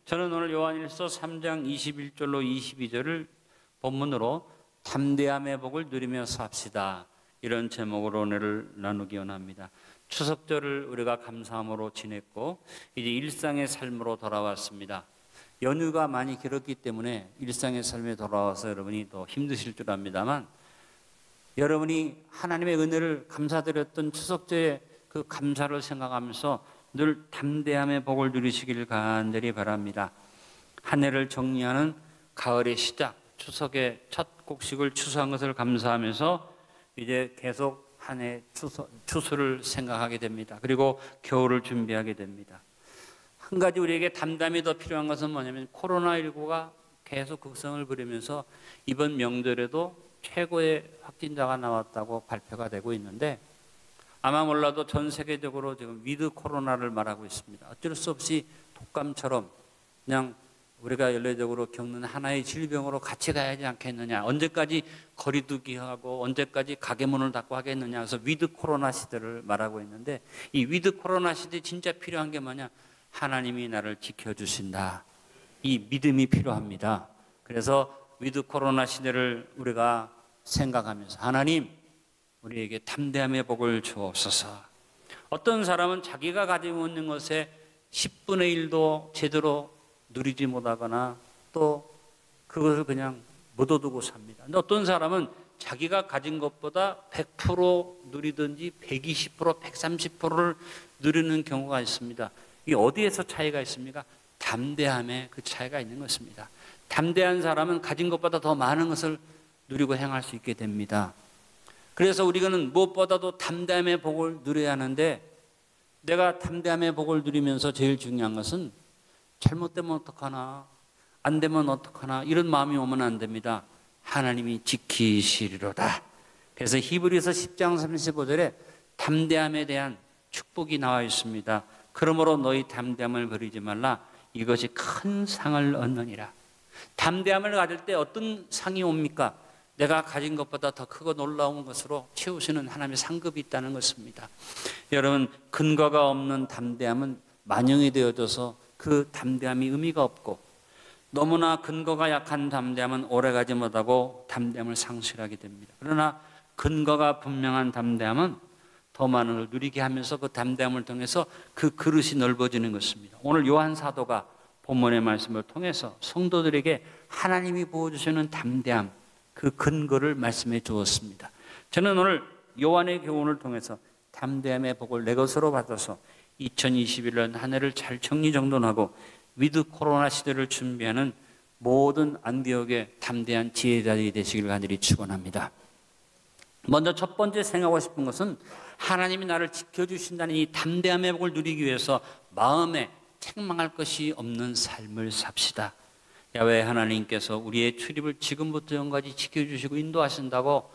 저는 오늘 요한일서 3장 21절로 22절을 본문으로 담대함의 복을 누리며 삽시다, 이런 제목으로 오늘을 나누기 원합니다. 추석절을 우리가 감사함으로 지냈고 이제 일상의 삶으로 돌아왔습니다. 연휴가 많이 길었기 때문에 일상의 삶에 돌아와서 여러분이 더 힘드실 줄 압니다만, 여러분이 하나님의 은혜를 감사드렸던 추석절의 그 감사를 생각하면서 늘 담대함의 복을 누리시길 간절히 바랍니다. 한 해를 정리하는 가을의 시작, 추석의 첫 곡식을 추수한 것을 감사하면서 이제 계속 한 해 추수를 생각하게 됩니다. 그리고 겨울을 준비하게 됩니다. 한 가지 우리에게 담담이 더 필요한 것은 뭐냐면, 코로나19가 계속 극성을 부리면서 이번 명절에도 최고의 확진자가 나왔다고 발표가 되고 있는데, 아마 몰라도 전 세계적으로 지금 위드 코로나를 말하고 있습니다. 어쩔 수 없이 독감처럼 그냥 우리가 연례적으로 겪는 하나의 질병으로 같이 가야 하지 않겠느냐, 언제까지 거리두기 하고 언제까지 가게 문을 닫고 하겠느냐, 그래서 위드 코로나 시대를 말하고 있는데, 이 위드 코로나 시대에 진짜 필요한 게 뭐냐, 하나님이 나를 지켜주신다, 이 믿음이 필요합니다. 그래서 위드 코로나 시대를 우리가 생각하면서, 하나님 우리에게 담대함의 복을 주옵소서. 어떤 사람은 자기가 가지고 있는 것에 10분의 1도 제대로 누리지 못하거나 또 그것을 그냥 묻어두고 삽니다. 근데 어떤 사람은 자기가 가진 것보다 100% 누리든지 120%, 130%를 누리는 경우가 있습니다. 이게 어디에서 차이가 있습니까? 담대함에 그 차이가 있는 것입니다. 담대한 사람은 가진 것보다 더 많은 것을 누리고 행할 수 있게 됩니다. 그래서 우리는 무엇보다도 담대함의 복을 누려야 하는데, 내가 담대함의 복을 누리면서 제일 중요한 것은 잘못되면 어떡하나, 안 되면 어떡하나, 이런 마음이 오면 안 됩니다. 하나님이 지키시리로다. 그래서 히브리서 10장 35절에 담대함에 대한 축복이 나와 있습니다. 그러므로 너희 담대함을 버리지 말라, 이것이 큰 상을 얻느니라. 담대함을 가질 때 어떤 상이 옵니까? 내가 가진 것보다 더 크고 놀라운 것으로 채우시는 하나님의 상급이 있다는 것입니다. 여러분, 근거가 없는 담대함은 만영이 되어져서 그 담대함이 의미가 없고, 너무나 근거가 약한 담대함은 오래가지 못하고 담대함을 상실하게 됩니다. 그러나 근거가 분명한 담대함은 더 많은 걸 누리게 하면서 그 담대함을 통해서 그 그릇이 넓어지는 것입니다. 오늘 요한 사도가 본문의 말씀을 통해서 성도들에게 하나님이 부어주시는 담대함, 그 근거를 말씀해 주었습니다. 저는 오늘 요한의 교훈을 통해서 담대함의 복을 내 것으로 받아서 2021년 한 해를 잘 정리정돈하고 위드 코로나 시대를 준비하는 모든 안디옥의 담대한 지혜자들이 되시길 간절히 축원합니다. 먼저 첫 번째 생각하고 싶은 것은, 하나님이 나를 지켜주신다는 이 담대함의 복을 누리기 위해서 마음에 책망할 것이 없는 삶을 삽시다. 야훼 하나님께서 우리의 출입을 지금부터 영까지 지켜주시고 인도하신다고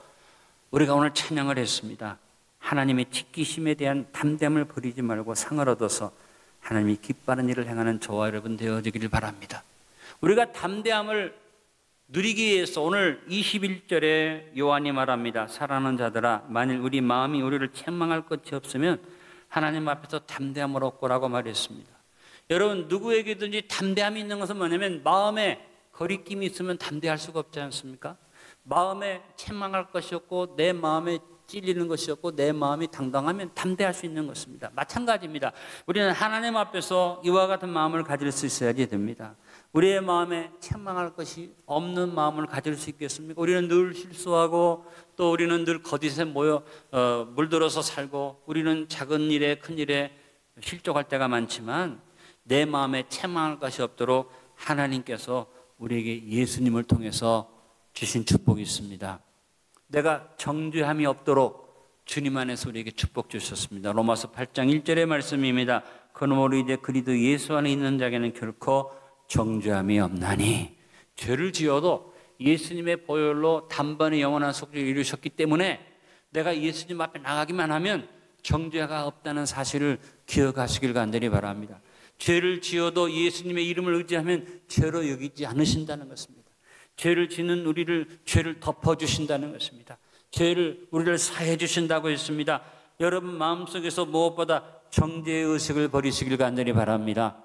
우리가 오늘 찬양을 했습니다. 하나님의 지키심에 대한 담대함을 버리지 말고 상을 얻어서 하나님이 기뻐하는 일을 행하는 저와 여러분 되어지기를 바랍니다. 우리가 담대함을 누리기 위해서 오늘 21절에 요한이 말합니다. 사랑하는 자들아, 만일 우리 마음이 우리를 책망할 것이 없으면 하나님 앞에서 담대함을 얻고라고 말했습니다. 여러분, 누구에게든지 담대함이 있는 것은 뭐냐면, 마음에 거리낌이 있으면 담대할 수가 없지 않습니까? 마음에 책망할 것이 없고 내 마음에 찔리는 것이 없고 내 마음이 당당하면 담대할 수 있는 것입니다. 마찬가지입니다. 우리는 하나님 앞에서 이와 같은 마음을 가질 수 있어야지 됩니다. 우리의 마음에 책망할 것이 없는 마음을 가질 수 있겠습니까? 우리는 늘 실수하고 또 우리는 늘 거짓에 물들어서 살고, 우리는 작은 일에 큰 일에 실족할 때가 많지만, 내 마음에 책망할 것이 없도록 하나님께서 우리에게 예수님을 통해서 주신 축복이 있습니다. 내가 정죄함이 없도록 주님 안에서 우리에게 축복 주셨습니다. 로마서 8장 1절의 말씀입니다. 그러므로 이제 그리스도 예수 안에 있는 자에게는 결코 정죄함이 없나니. 죄를 지어도 예수님의 보혈로 단번에 영원한 속죄를 이루셨기 때문에 내가 예수님 앞에 나가기만 하면 정죄가 없다는 사실을 기억하시길 간절히 바랍니다. 죄를 지어도 예수님의 이름을 의지하면 죄로 여기지 않으신다는 것입니다. 죄를 짓는 우리를 죄를 덮어주신다는 것입니다. 죄를 우리를 사해 주신다고 했습니다. 여러분 마음속에서 무엇보다 정죄의 의식을 버리시길 간절히 바랍니다.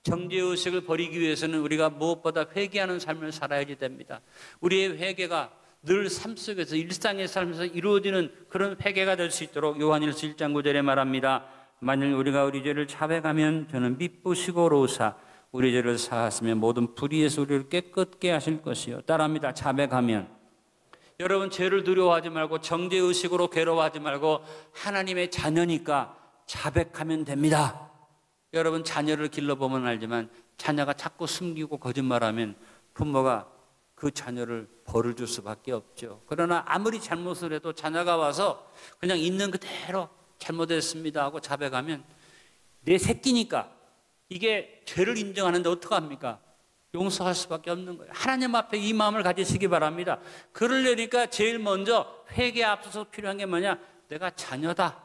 정죄의식을 버리기 위해서는 우리가 무엇보다 회개하는 삶을 살아야지 됩니다. 우리의 회개가 늘 삶 속에서 일상의 삶에서 이루어지는 그런 회개가 될 수 있도록 요한일서 1장 9절에 말합니다. 만일 우리가 우리 죄를 자백하면 저는 미쁘시고 로사 우리 죄를 사하시면 모든 불의에서 우리를 깨끗게 하실 것이요. 따라합니다. 자백하면. 여러분 죄를 두려워하지 말고 정죄의식으로 괴로워하지 말고 하나님의 자녀니까 자백하면 됩니다. 여러분 자녀를 길러보면 알지만 자녀가 자꾸 숨기고 거짓말하면 부모가 그 자녀를 벌을 줄 수밖에 없죠. 그러나 아무리 잘못을 해도 자녀가 와서 그냥 있는 그대로 잘못했습니다 하고 자백하면 내 새끼니까 이게 죄를 인정하는데 어떡합니까? 용서할 수밖에 없는 거예요. 하나님 앞에 이 마음을 가지시기 바랍니다. 그러려니까 제일 먼저 회개에 앞서서 필요한 게 뭐냐? 내가 자녀다.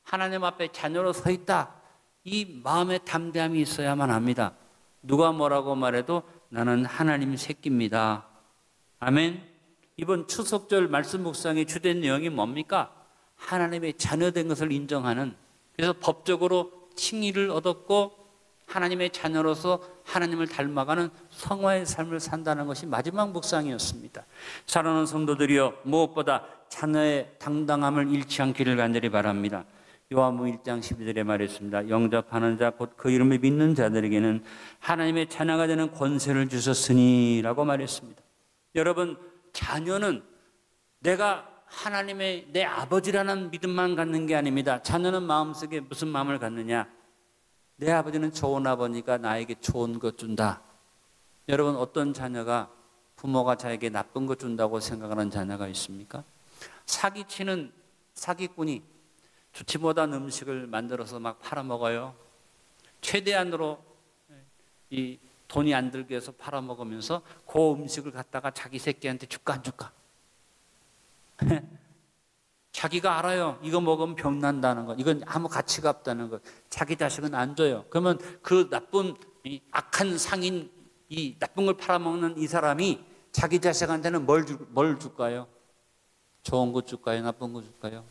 하나님 앞에 자녀로 서 있다. 이 마음의 담대함이 있어야만 합니다. 누가 뭐라고 말해도 나는 하나님 새끼입니다. 아멘. 이번 추석절 말씀 묵상의 주된 내용이 뭡니까? 하나님의 자녀된 것을 인정하는, 그래서 법적으로 칭의를 얻었고 하나님의 자녀로서 하나님을 닮아가는 성화의 삶을 산다는 것이 마지막 묵상이었습니다. 사랑하는 성도들이여, 무엇보다 자녀의 당당함을 잃지 않기를 간절히 바랍니다. 요한복음 1장 12절에 말했습니다. 영접하는 자 곧 그 이름을 믿는 자들에게는 하나님의 자녀가 되는 권세를 주셨으니 라고 말했습니다. 여러분, 자녀는 내가 하나님의 내 아버지라는 믿음만 갖는 게 아닙니다. 자녀는 마음속에 무슨 마음을 갖느냐? 내 아버지는 좋은 아버지가 나에게 좋은 것 준다. 여러분, 어떤 자녀가 부모가 자에게 나쁜 것 준다고 생각하는 자녀가 있습니까? 사기치는 사기꾼이 좋지 못한 음식을 만들어서 막 팔아먹어요. 최대한으로 이 돈이 안 들게 해서 팔아먹으면서 그 음식을 갖다가 자기 새끼한테 줄까 안 줄까? 자기가 알아요. 이거 먹으면 병난다는 거. 이건 아무 가치가 없다는 거. 자기 자식은 안 줘요. 그러면 그 나쁜 이 악한 상인, 이 나쁜 걸 팔아먹는 이 사람이 자기 자식한테는 뭘 줄까요? 좋은 거 줄까요? 나쁜 거 줄까요?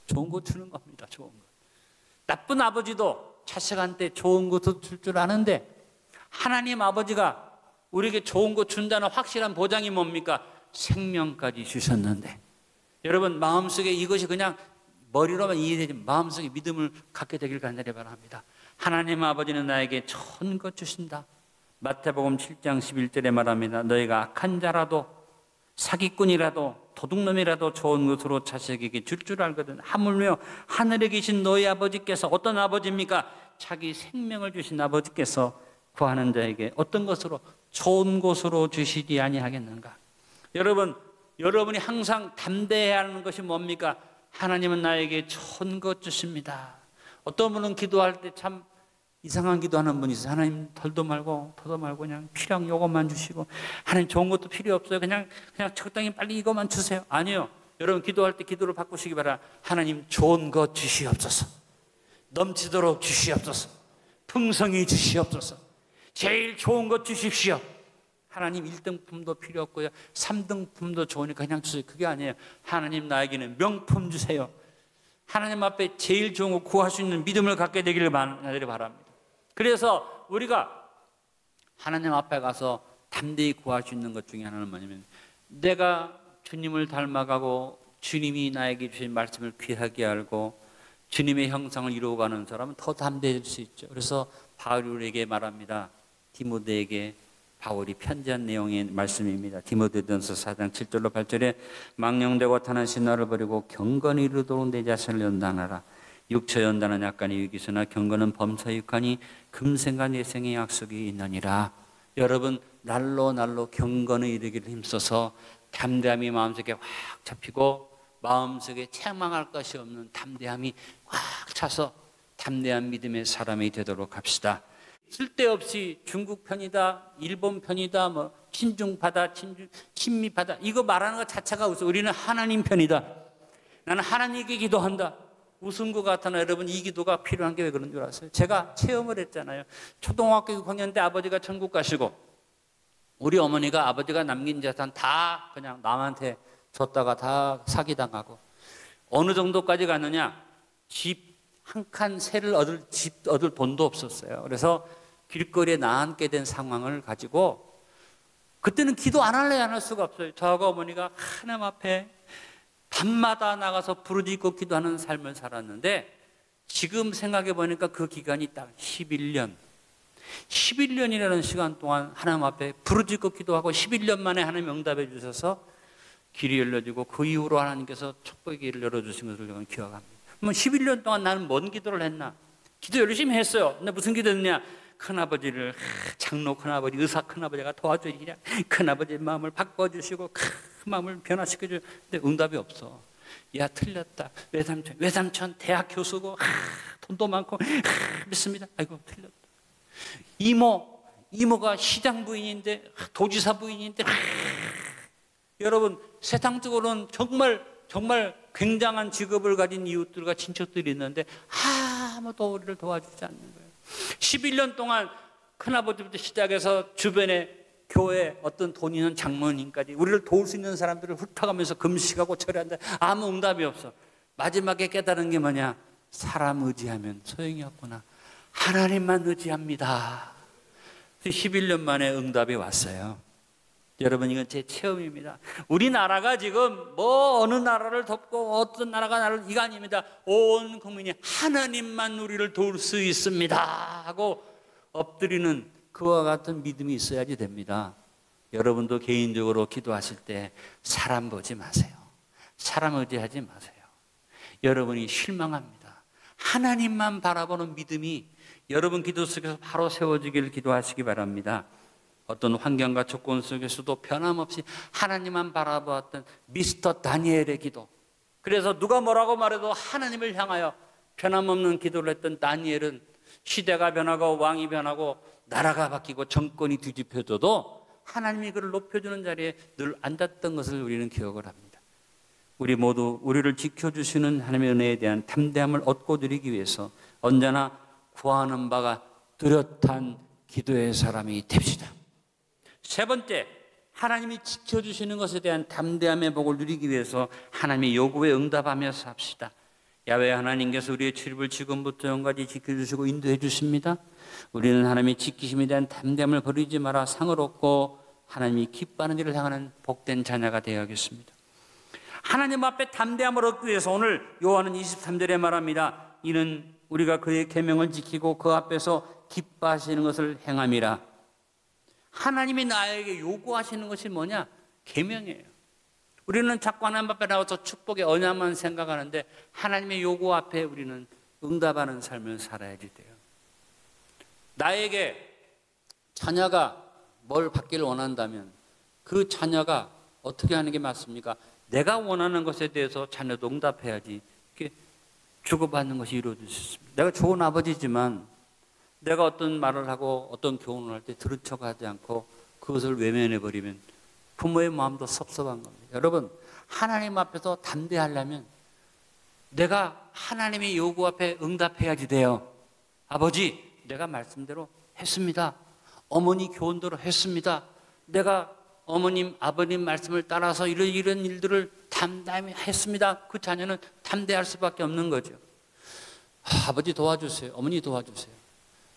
좋은 거 주는 겁니다. 좋은 거. 나쁜 아버지도 자식한테 좋은 것도 줄 줄 아는데 하나님 아버지가 우리에게 좋은 거 준다는 확실한 보장이 뭡니까? 생명까지 주셨는데, 여러분 마음속에 이것이 그냥 머리로만 이해되지 마음속에 믿음을 갖게 되길 간절히 바랍니다. 하나님 아버지는 나에게 좋은 것 주신다. 마태복음 7장 11절에 말합니다. 너희가 악한 자라도 사기꾼이라도 도둑놈이라도 좋은 것으로 자식에게 줄 알거든. 하물며 하늘에 계신 너희 아버지께서, 어떤 아버지입니까? 자기 생명을 주신 아버지께서 구하는 자에게 어떤 것으로? 좋은 것으로 주시지 아니하겠는가? 여러분, 여러분이 항상 담대해야 하는 것이 뭡니까? 하나님은 나에게 좋은 것 주십니다. 어떤 분은 기도할 때 참 이상한 기도하는 분이 있어요. 하나님 덜도 말고 더도 말고 그냥 필요한 요것만 주시고, 하나님 좋은 것도 필요 없어요. 그냥 적당히 빨리 이것만 주세요. 아니요. 여러분 기도할 때 기도를 바꾸시기 바랍니다. 하나님 좋은 것 주시옵소서. 넘치도록 주시옵소서. 풍성히 주시옵소서. 제일 좋은 것 주십시오. 하나님 1등품도 필요 없고요. 3등품도 좋으니까 그냥 주세요. 그게 아니에요. 하나님 나에게는 명품 주세요. 하나님 앞에 제일 좋은 거 구할 수 있는 믿음을 갖게 되기를 바랍니다. 그래서 우리가 하나님 앞에 가서 담대히 구할 수 있는 것 중에 하나는 뭐냐면, 내가 주님을 닮아가고 주님이 나에게 주신 말씀을 귀하게 알고 주님의 형상을 이루어가는 사람은 더 담대해질 수 있죠. 그래서 바울이 우리에게 말합니다. 디모데에게 바울이 편지한 내용의 말씀입니다. 디모데전서 4장 7절로 8절에 망령되고 타는 신화를 버리고 경건히 이르도록 내 자신을 연단하라. 육체 연단은 약간의 유익이 있으나 경건은 범사 유익하니 금생과 내생의 약속이 있느니라. 여러분, 날로 경건에 이르기를 힘써서 담대함이 마음속에 확 잡히고 마음속에 책망할 것이 없는 담대함이 확 차서 담대한 믿음의 사람이 되도록 합시다. 쓸데없이 중국 편이다, 일본 편이다, 뭐 친중파다, 친미파다, 이거 말하는 것 자체가 웃어. 우리는 하나님 편이다. 나는 하나님께 기도한다. 웃은 것 같으나 여러분, 이 기도가 필요한 게 왜 그런 줄 아세요? 제가 체험을 했잖아요. 초등학교 6학년 때 아버지가 천국 가시고 우리 어머니가 아버지가 남긴 재산 다 그냥 남한테 줬다가 다 사기당하고, 어느 정도까지 갔느냐? 집 한 칸 세를 얻을 돈도 없었어요. 그래서 길거리에 나앉게 된 상황을 가지고 그때는 기도 안 할래 안 할 수가 없어요. 저하고 어머니가 하나님 앞에 밤마다 나가서 부르짖고 기도하는 삶을 살았는데 지금 생각해 보니까 그 기간이 딱 11년. 11년이라는 시간 동안 하나님 앞에 부르짖고 기도하고 11년 만에 하나님 응답해 주셔서 길이 열려지고 그 이후로 하나님께서 축복의 길을 열어주신 것을 저는 기억합니다. 그러면 11년 동안 나는 뭔 기도를 했나? 기도 열심히 했어요. 근데 무슨 기도했냐? 큰아버지를, 장로 큰아버지, 의사 큰아버지가 도와주시냐? 큰아버지의 마음을 바꿔주시고 그 마음을 변화시켜주고. 근데 응답이 없어. 야, 틀렸다. 외삼촌 대학 교수고 돈도 많고 믿습니다. 아이고, 틀렸다. 이모가 시장 부인인데 도지사 부인인데 여러분 세상적으로는 정말 굉장한 직업을 가진 이웃들과 친척들이 있는데 아무도 우리를 도와주지 않는 거예요. 11년 동안 큰아버지부터 시작해서 주변에 교회 어떤 돈 있는 장모님까지 우리를 도울 수 있는 사람들을 훑어가면서 금식하고 절한다. 아무 응답이 없어. 마지막에 깨달은 게 뭐냐? 사람 의지하면 소용이 없구나. 하나님만 의지합니다. 11년 만에 응답이 왔어요. 여러분, 이건 제 체험입니다. 우리나라가 지금 뭐 어느 나라를 돕고 어떤 나라가 나를, 이거 아닙니다. 온 국민이 하나님만 우리를 도울 수 있습니다 하고 엎드리는 그와 같은 믿음이 있어야지 됩니다. 여러분도 개인적으로 기도하실 때 사람 보지 마세요. 사람 의지하지 마세요. 여러분이 실망합니다. 하나님만 바라보는 믿음이 여러분 기도 속에서 바로 세워지기를 기도하시기 바랍니다. 어떤 환경과 조건 속에서도 변함없이 하나님만 바라보았던 미스터 다니엘의 기도. 그래서 누가 뭐라고 말해도 하나님을 향하여 변함없는 기도를 했던 다니엘은 시대가 변하고 왕이 변하고 나라가 바뀌고 정권이 뒤집혀져도 하나님이 그를 높여주는 자리에 늘 앉았던 것을 우리는 기억을 합니다. 우리 모두 우리를 지켜주시는 하나님의 은혜에 대한 담대함을 얻고 드리기 위해서 언제나 구하는 바가 뚜렷한 기도의 사람이 됩시다. 세 번째, 하나님이 지켜주시는 것에 대한 담대함의 복을 누리기 위해서 하나님의 요구에 응답하며 삽시다. 야훼 하나님께서 우리의 출입을 지금부터 영까지 지켜주시고 인도해 주십니다. 우리는 하나님의 지키심에 대한 담대함을 버리지 마라 상을 얻고 하나님이 기뻐하는 일을 향하는 복된 자녀가 되어야겠습니다. 하나님 앞에 담대함을 얻기 위해서 오늘 요한은 23절에 말합니다. 이는 우리가 그의 계명을 지키고 그 앞에서 기뻐하시는 것을 행함이라. 하나님이 나에게 요구하시는 것이 뭐냐? 계명이에요. 우리는 자꾸 하나님 앞에 나와서 축복의 언약만 생각하는데 하나님의 요구 앞에 우리는 응답하는 삶을 살아야지 돼요. 나에게 자녀가 뭘 받기를 원한다면 그 자녀가 어떻게 하는 게 맞습니까? 내가 원하는 것에 대해서 자녀도 응답해야지 이렇게 주고받는 것이 이루어질 수 있습니다. 내가 좋은 아버지지만 내가 어떤 말을 하고 어떤 교훈을 할 때 들은 척하지 않고 그것을 외면해버리면 부모의 마음도 섭섭한 겁니다. 여러분, 하나님 앞에서 담대하려면 내가 하나님의 요구 앞에 응답해야지 돼요. 아버지, 내가 말씀대로 했습니다. 어머니 교훈대로 했습니다. 내가 어머님, 아버님 말씀을 따라서 이런 일들을 담대히 했습니다. 그 자녀는 담대할 수밖에 없는 거죠. 아버지 도와주세요. 어머니 도와주세요.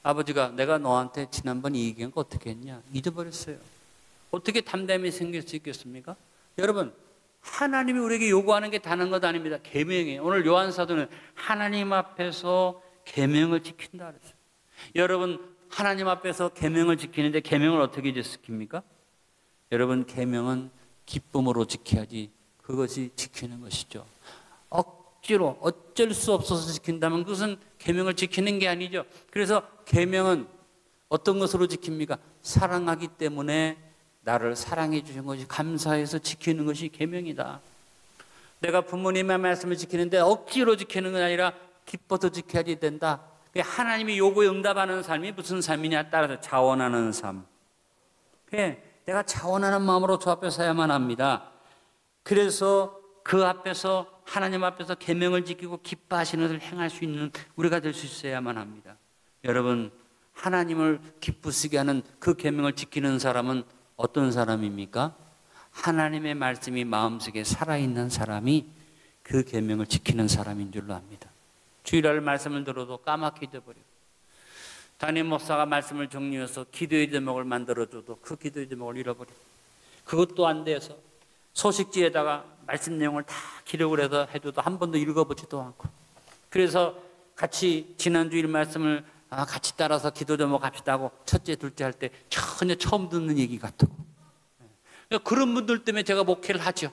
아버지가 내가 너한테 지난번 이 얘기한 거 어떻게 했냐? 잊어버렸어요. 어떻게 담대함이 생길 수 있겠습니까? 여러분, 하나님이 우리에게 요구하는 게 다른 것 아닙니다. 계명이에요. 오늘 요한 사도는 하나님 앞에서 계명을 지킨다 그랬어요. 여러분, 하나님 앞에서 계명을 지키는데 계명을 어떻게 지킵니까? 여러분, 계명은 기쁨으로 지켜야지 그것이 지키는 것이죠. 억지로 어쩔 수 없어서 지킨다면 그것은 계명을 지키는 게 아니죠. 그래서 계명은 어떤 것으로 지킵니까? 사랑하기 때문에 나를 사랑해 주신 것이 감사해서 지키는 것이 계명이다. 내가 부모님의 말씀을 지키는데 억지로 지키는 건 아니라 기뻐서 지켜야지 된다. 하나님이 요구에 응답하는 삶이 무슨 삶이냐 따라서 자원하는 삶. 내가 자원하는 마음으로 주 앞에 서야만 합니다. 그래서 그 앞에서 하나님 앞에서 계명을 지키고 기뻐하시는 것을 행할 수 있는 우리가 될 수 있어야만 합니다. 여러분, 하나님을 기쁘시게 하는 그 계명을 지키는 사람은 어떤 사람입니까? 하나님의 말씀이 마음속에 살아있는 사람이 그 계명을 지키는 사람인 줄로 압니다. 주일날 말씀을 들어도 까맣게 잊어버리고 담임 목사가 말씀을 정리해서 기도의 제목을 만들어줘도 그 기도의 제목을 잃어버려. 그것도 안 돼서 소식지에다가 말씀 내용을 다 기록을 해서 해줘도 한 번도 읽어보지도 않고, 그래서 같이 지난주일 말씀을 같이 따라서 기도 제목 합시다 하고 첫째 둘째 할 때 전혀 처음 듣는 얘기 같고, 그런 분들 때문에 제가 목회를 하죠.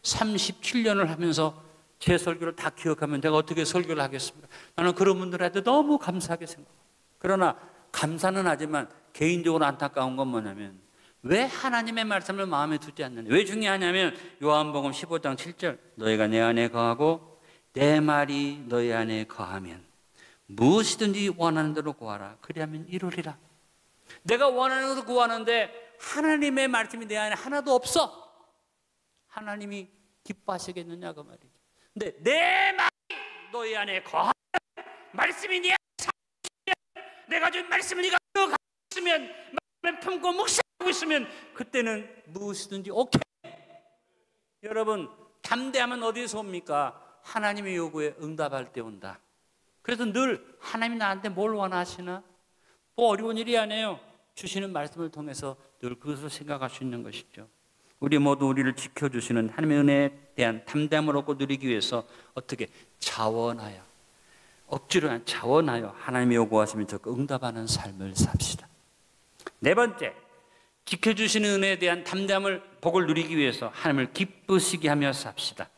37년을 하면서 제 설교를 다 기억하면 제가 어떻게 설교를 하겠습니까? 나는 그런 분들한테 너무 감사하게 생각해요. 그러나 감사는 하지만 개인적으로 안타까운 건 뭐냐면 왜 하나님의 말씀을 마음에 두지 않느냐. 왜 중요하냐면 요한복음 15장 7절, 너희가 내 안에 거하고 내 말이 너희 안에 거하면 무엇이든지 원하는 대로 구하라. 그리하면 이루리라. 내가 원하는 것을 구하는데 하나님의 말씀이 내 안에 하나도 없어. 하나님이 기뻐하시겠느냐 그 말이죠. 근데 내 말이 너희 안에 거하면, 말씀이 네 안에 살면, 내가 준 말씀을 네가 가지고 있으면, 말씀을 품고 묵상하고 있으면 그때는 무엇이든지 오케이. 여러분, 담대함은 어디에서 옵니까? 하나님의 요구에 응답할 때 온다. 그래서 늘 하나님이 나한테 뭘 원하시나? 뭐 어려운 일이 아니에요. 주시는 말씀을 통해서 늘 그것을 생각할 수 있는 것이죠. 우리 모두 우리를 지켜주시는 하나님의 은혜에 대한 담대함을 얻고 누리기 위해서 어떻게 자원하여, 억지로 자원하여 하나님이 요구하시면 적극 응답하는 삶을 삽시다. 네 번째, 지켜주시는 은혜에 대한 담대함을, 복을 누리기 위해서 하나님을 기쁘시게 하며 삽시다.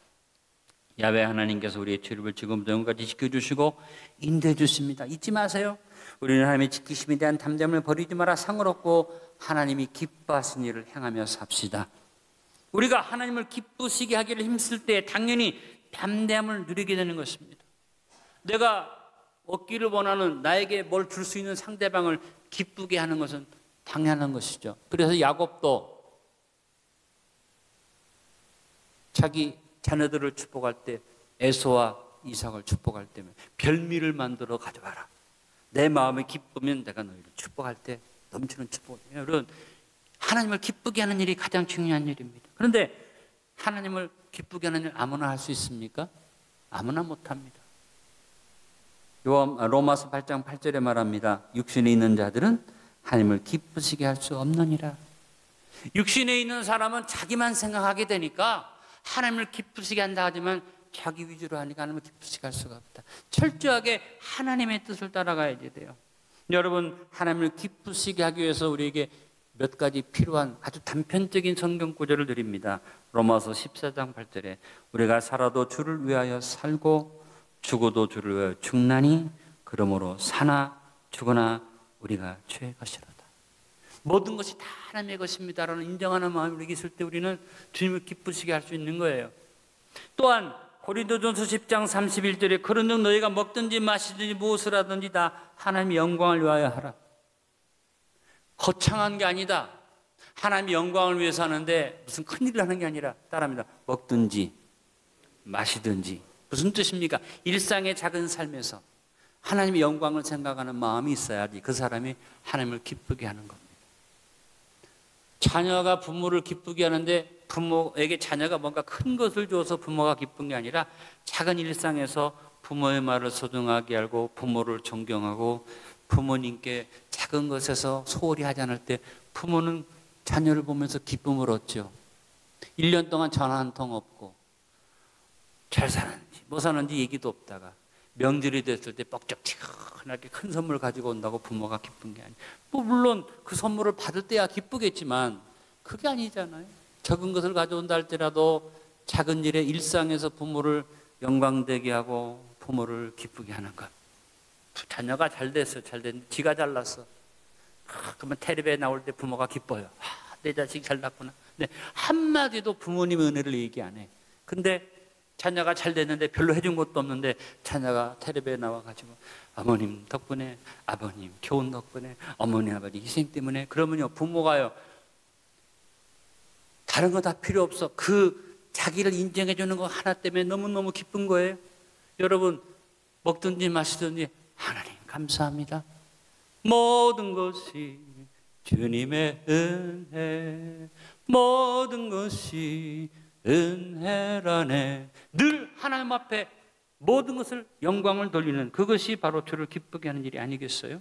야훼 하나님께서 우리의 출입을 지금부터 영원까지 지켜주시고 인도해 주십니다. 잊지 마세요. 우리는 하나님의 지키심에 대한 담대함을 버리지 마라. 상을 얻고 하나님이 기뻐하신 일을 행하며 삽시다. 우리가 하나님을 기쁘시게 하기를 힘쓸 때 당연히 담대함을 누리게 되는 것입니다. 내가 얻기를 원하는, 나에게 뭘 줄 수 있는 상대방을 기쁘게 하는 것은 당연한 것이죠. 그래서 야곱도 자기 자녀들을 축복할 때, 에서와 이삭을 축복할 때면 별미를 만들어 가져와라. 내 마음이 기쁘면 내가 너희를 축복할 때 넘치는 축복을. 여러분, 하나님을 기쁘게 하는 일이 가장 중요한 일입니다. 그런데 하나님을 기쁘게 하는 일 아무나 할 수 있습니까? 아무나 못합니다. 로마서 8장 8절에 말합니다. 육신에 있는 자들은 하나님을 기쁘시게 할 수 없느니라. 육신에 있는 사람은 자기만 생각하게 되니까 하나님을 기쁘시게 한다 하지만 자기 위주로 하니까 하나님을 기쁘시게 할 수가 없다. 철저하게 하나님의 뜻을 따라가야 돼요. 여러분, 하나님을 기쁘시게 하기 위해서 우리에게 몇 가지 필요한 아주 단편적인 성경 구절을 드립니다. 로마서 14장 8절에 우리가 살아도 주를 위하여 살고 죽어도 주를 위하여 죽나니 그러므로 사나 죽으나 우리가 주의 것이로다. 모든 것이 다 하나님의 것입니다라는 인정하는 마음이 우리에게 있을 때 우리는 주님을 기쁘시게 할 수 있는 거예요. 또한 고린도전서 10장 31절에 그런즉 너희가 먹든지 마시든지 무엇을 하든지 다 하나님의 영광을 위하여 하라. 거창한 게 아니다. 하나님의 영광을 위해서 하는데 무슨 큰일을 하는 게 아니라 따라합니다. 먹든지 마시든지. 무슨 뜻입니까? 일상의 작은 삶에서 하나님의 영광을 생각하는 마음이 있어야지 그 사람이 하나님을 기쁘게 하는 겁니다. 자녀가 부모를 기쁘게 하는데 부모에게 자녀가 뭔가 큰 것을 줘서 부모가 기쁜 게 아니라 작은 일상에서 부모의 말을 소중하게 알고 부모를 존경하고 부모님께 작은 것에서 소홀히 하지 않을 때 부모는 자녀를 보면서 기쁨을 얻죠. 1년 동안 전화 한 통 없고 잘 사는지 뭐 사는지 얘기도 없다가 명절이 됐을 때 뻑적지근하게 큰 선물 가지고 온다고 부모가 기쁜 게 아니에요. 뭐 물론 그 선물을 받을 때야 기쁘겠지만 그게 아니잖아요. 적은 것을 가져온다 할지라도 작은 일에 일상에서 부모를 영광되게 하고 부모를 기쁘게 하는 것. 자녀가 잘 됐어, 잘 됐는데 지가 잘났어. 그러면 텔레비에 나올 때 부모가 기뻐요. 내 자식이 잘났구나. 근데 한마디도 부모님의 은혜를 얘기 안 해. 근데 자녀가 잘 됐는데 별로 해준 것도 없는데 자녀가 텔레비에 나와가지고 어머님 덕분에, 아버님 교훈 덕분에, 어머니 아버지 희생 때문에, 그러면요 부모가요 다른 거 다 필요 없어. 그 자기를 인정해 주는 거 하나 때문에 너무너무 기쁜 거예요. 여러분, 먹든지 마시든지 하나님 감사합니다. 모든 것이 주님의 은혜, 모든 것이 은혜라네. 늘 하나님 앞에 모든 것을 영광을 돌리는 그것이 바로 주를 기쁘게 하는 일이 아니겠어요?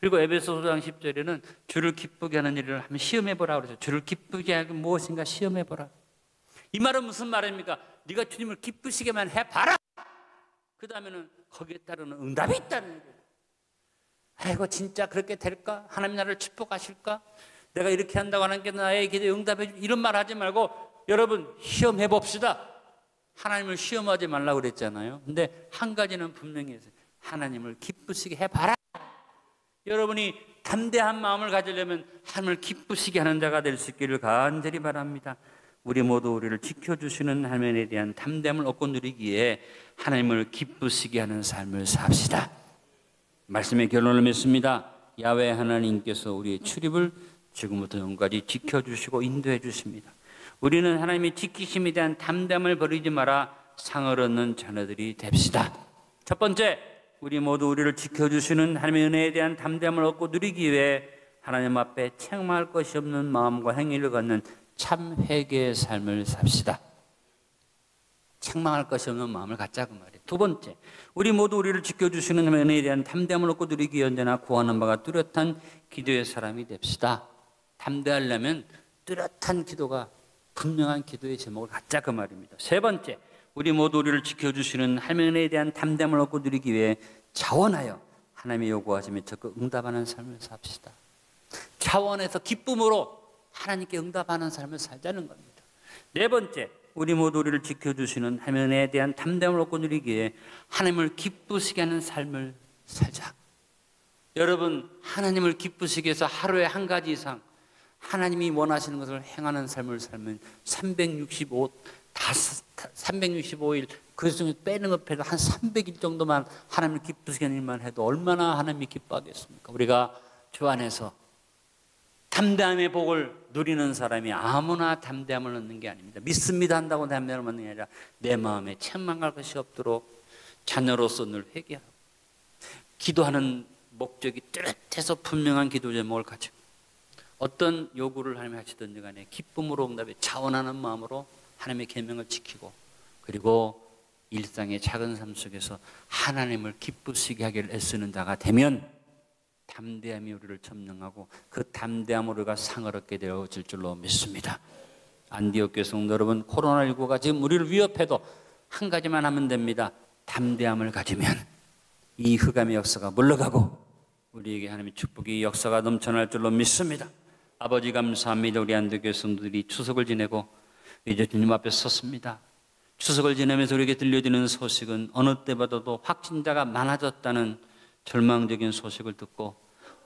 그리고 에베소 5장 10절에는 주를 기쁘게 하는 일을 한번 시험해보라 그러죠. 주를 기쁘게 하기 무엇인가 시험해보라. 이 말은 무슨 말입니까? 네가 주님을 기쁘시게만 해봐라. 그 다음에는 거기에 따르는 응답이 있다는 거예요. 아이고 진짜 그렇게 될까? 하나님 나를 축복하실까? 내가 이렇게 한다고 하나님께 나의 기도에 응답해 주 이런 말 하지 말고 여러분 시험해 봅시다. 하나님을 시험하지 말라고 그랬잖아요. 근데 한 가지는 분명히 했어요. 하나님을 기쁘시게 해봐라. 여러분이 담대한 마음을 가지려면 하나님을 기쁘시게 하는 자가 될 수 있기를 간절히 바랍니다. 우리 모두 우리를 지켜주시는 하나님에 대한 담대함을 얻고 누리기에 하나님을 기쁘시게 하는 삶을 삽시다. 말씀의 결론을 맺습니다. 야훼 하나님께서 우리의 출입을 지금부터 영까지 지켜주시고 인도해 주십니다. 우리는 하나님의 지키심에 대한 담대함을 버리지 마라 상을 얻는 자녀들이 됩시다. 첫 번째, 우리 모두 우리를 지켜주시는 하나님의 은혜에 대한 담대함을 얻고 누리기 위해 하나님 앞에 책망할 것이 없는 마음과 행위를 갖는 참 회개의 삶을 삽시다. 책망할 것이 없는 마음을 갖자고 말이에요. 두 번째, 우리 모두 우리를 지켜주시는 하나님의 은혜에 대한 담대함을 얻고 누리기 위해 언제나 구하는 바가 뚜렷한 기도의 사람이 됩시다. 담대하려면 뚜렷한 기도가 분명한 기도의 제목을 갖자 그 말입니다. 세 번째, 우리 모두 우리를 지켜주시는 하나님의 은혜에 대한 담대함을 얻고 누리기 위해 자원하여 하나님의 요구하심에 적극 응답하는 삶을 삽시다. 자원해서 기쁨으로 하나님께 응답하는 삶을 살자는 겁니다. 네 번째, 우리 모두 우리를 지켜주시는 하나님의 은혜에 대한 담대함을 얻고 누리기 위해 하나님을 기쁘시게 하는 삶을 살자. 여러분, 하나님을 기쁘시게 해서 하루에 한 가지 이상 하나님이 원하시는 것을 행하는 삶을 살면 365일 그 중에 빼는 것 빼도 한 300일 정도만 하나님을 기쁘시게 하는 일만 해도 얼마나 하나님이 기뻐하겠습니까? 우리가 주 안에서 담대함의 복을 누리는 사람이 아무나 담대함을 얻는 게 아닙니다. 믿습니다 한다고 담대함을 얻는 게 아니라 내 마음에 책망할 것이 없도록 자녀로서 늘 회개하고 기도하는 목적이 뚜렷해서 분명한 기도 제목을 가지고 어떤 요구를 하나님이 하시든지 간에 기쁨으로 응답해 자원하는 마음으로 하나님의 계명을 지키고 그리고 일상의 작은 삶 속에서 하나님을 기쁘시게 하기를 애쓰는 자가 되면 담대함이 우리를 점령하고 그 담대함으로 우리가 상을 얻게 되어질 줄로 믿습니다. 안디옥 교회 성도 여러분, 코로나19가 지금 우리를 위협해도 한 가지만 하면 됩니다. 담대함을 가지면 이 흑암의 역사가 물러가고 우리에게 하나님의 축복의 역사가 넘쳐날 줄로 믿습니다. 아버지 감사합니다. 우리 안디옥 교회 성도들이 추석을 지내고 이제 주님 앞에 섰습니다. 추석을 지내면서 우리에게 들려지는 소식은 어느 때보다도 확진자가 많아졌다는 절망적인 소식을 듣고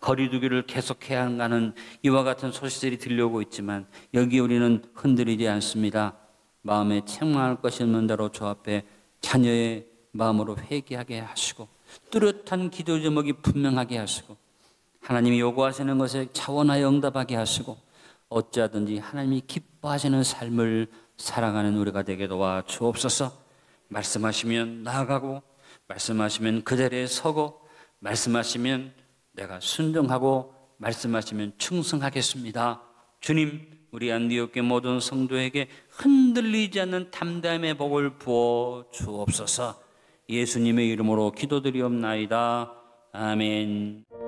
거리두기를 계속해야 한다는 이와 같은 소식들이 들려오고 있지만 여기 우리는 흔들리지 않습니다. 마음에 책망할 것이 없는 대로 주 앞에 자녀의 마음으로 회개하게 하시고 뚜렷한 기도 제목이 분명하게 하시고 하나님이 요구하시는 것에 자원하여 응답하게 하시고 어찌하든지 하나님이 기뻐하시는 삶을 살아가는 우리가 되게 도와 주옵소서. 말씀하시면 나아가고 말씀하시면 그 자리에 서고 말씀하시면 내가 순종하고 말씀하시면 충성하겠습니다. 주님, 우리 안디옥 교회 모든 성도에게 흔들리지 않는 담대함의 복을 부어 주옵소서. 예수님의 이름으로 기도드리옵나이다. 아멘.